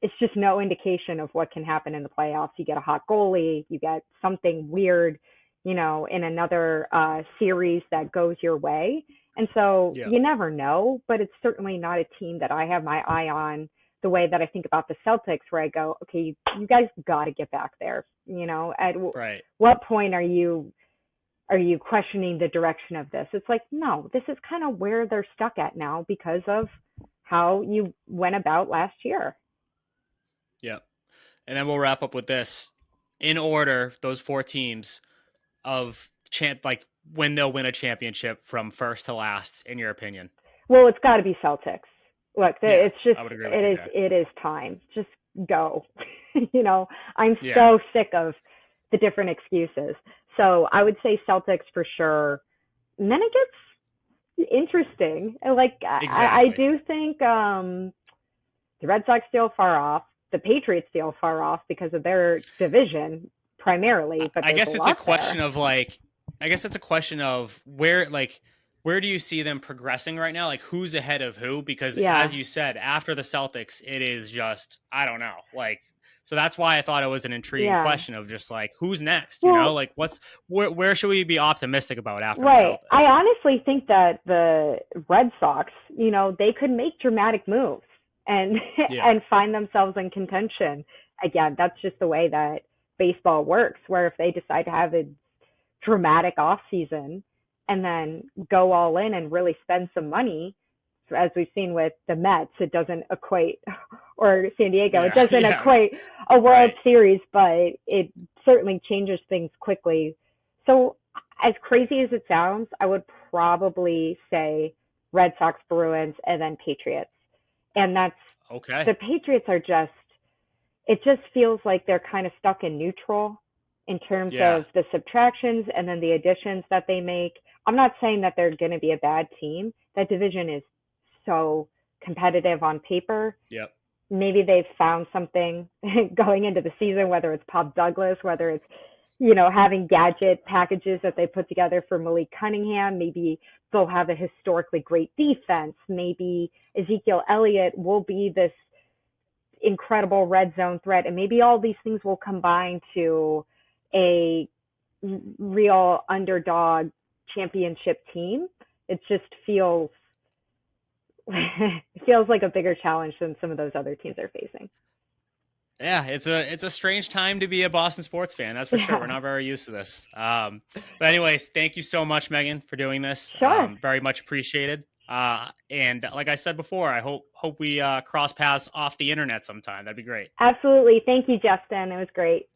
[SPEAKER 2] it's just no indication of what can happen in the playoffs. You get a hot goalie, you get something weird, in another series that goes your way. And so
[SPEAKER 1] Yeah.
[SPEAKER 2] you never know, but it's certainly not a team that I have my eye on the way that I think about the Celtics, where I go, okay, you guys got to get back there. At
[SPEAKER 1] Right.
[SPEAKER 2] what point are you questioning the direction of this? It's like, no, this is kind of where they're stuck at now because of how you went about last year.
[SPEAKER 1] Yeah. And then we'll wrap up with this. In order, those four teams of like when they'll win a championship from first to last, in your opinion.
[SPEAKER 2] Well, it's got to be Celtics. Look,
[SPEAKER 1] Yeah,
[SPEAKER 2] it's just
[SPEAKER 1] I would agree with you there.
[SPEAKER 2] it is time. Just go. I'm
[SPEAKER 1] Yeah.
[SPEAKER 2] so sick of the different excuses. So I would say Celtics for sure. And then it gets interesting. Like I
[SPEAKER 1] Exactly.
[SPEAKER 2] do think the Red Sox feel far off. The Patriots feel far off because of their division primarily, but
[SPEAKER 1] I
[SPEAKER 2] there's a
[SPEAKER 1] guess it's a
[SPEAKER 2] lot
[SPEAKER 1] question
[SPEAKER 2] there.
[SPEAKER 1] of like, I guess it's a question of where do you see them progressing right now? Like who's ahead of who? Because as
[SPEAKER 2] Yeah.
[SPEAKER 1] you said, after the Celtics, it is just I don't know. Like so that's why I thought it was an intriguing
[SPEAKER 2] Yeah.
[SPEAKER 1] question of just like who's next, you know?
[SPEAKER 2] Well,
[SPEAKER 1] Like where should we be optimistic about after the
[SPEAKER 2] right. I
[SPEAKER 1] Celtics?
[SPEAKER 2] honestly think that the Red Sox, they could make dramatic moves and
[SPEAKER 1] Yeah.
[SPEAKER 2] and find themselves in contention. Again, that's just the way that baseball works, where if they decide to have a dramatic off season and then go all in and really spend some money, as we've seen with the Mets, it doesn't equate, or San Diego, it
[SPEAKER 1] Yeah.
[SPEAKER 2] doesn't
[SPEAKER 1] Yeah.
[SPEAKER 2] equate a World
[SPEAKER 1] Right.
[SPEAKER 2] Series, but it certainly changes things quickly. So, as crazy as it sounds, I would probably say Red Sox, Bruins, and then Patriots. And that's
[SPEAKER 1] Okay.
[SPEAKER 2] the Patriots are just, it just feels like they're kind of stuck in neutral in terms
[SPEAKER 1] Yeah.
[SPEAKER 2] of the subtractions and then the additions that they make. I'm not saying that they're going to be a bad team. That division is so competitive on paper.
[SPEAKER 1] Yep.
[SPEAKER 2] Maybe they've found something going into the season, whether it's Pop Douglas, whether it's, having gadget packages that they put together for Malik Cunningham. Maybe they'll have a historically great defense. Maybe Ezekiel Elliott will be this incredible red zone threat, and maybe all these things will combine to a real underdog championship team. It just feels it feels like a bigger challenge than some of those other teams are facing.
[SPEAKER 1] Yeah, it's a strange time to be a Boston sports fan. That's for sure. We're
[SPEAKER 2] Yeah,
[SPEAKER 1] not very used to this. But anyways, thank you so much, Megan, for doing this.
[SPEAKER 2] sure.
[SPEAKER 1] Very much appreciated. And like I said before, I hope we cross paths off the internet sometime. That'd be great.
[SPEAKER 2] Absolutely. Thank you, Justin. It was great.